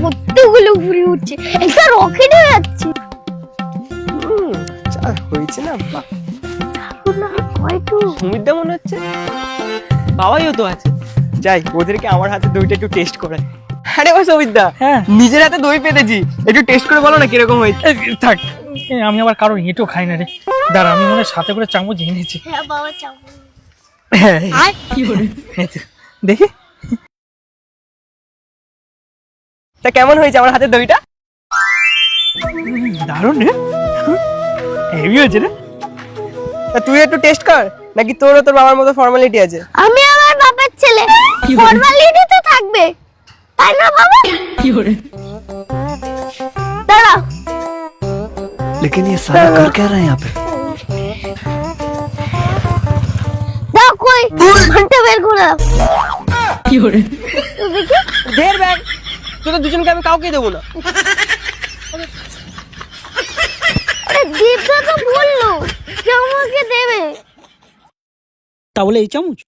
কতগুলো ঘুরে উঠছে, একটা রকেট হয়ে যাচ্ছে। চা হয়েছে না বাহ, না হয়তো সুমিতদা মনে হচ্ছে, বাবাইও তো আছে। যাই ওদেরকে আমার হাতে দইটা একটু টেস্ট করে। আরে ও সৌমিতদা, হ্যাঁ নিজের হাতে দই পেতেছি, একটু টেস্ট করে বলো না কিরকম হয়েছে। থাক, আমি আবার কারোর এঁটো খাই না রে। দাঁড়া, আমি মনে হয় সাথে করে চামচ এনেছি। হ্যাঁ বাবা চাও। হ্যাঁ আর কি করে দেখি। তা কেমন হয়েছে আমার হাতে দইটা? দারুণ রে, হেভি হয়েছে রে। তা তুই একটু টেস্ট কর, নাকি তোরও তোর বাবার মতো ফর্মালিটি আছে? আমি আমার বাবার ছেলে, ফর্মালিটি তো থাকবে, তাই না বাবা? কি করে? দাঁড়াও, लेकिन ये सारा कर क्या रहे हैं यहाँ पे? দাও কই ঘন্টা বের করে দাও। কি করে? তো দেখি ঢের ব্যাগ, তোদের দুজনকে আমি কাউকে দেবো না। আরে দীপদা তো বললো যে আমাকে দেবে। তা বলে এই চামচ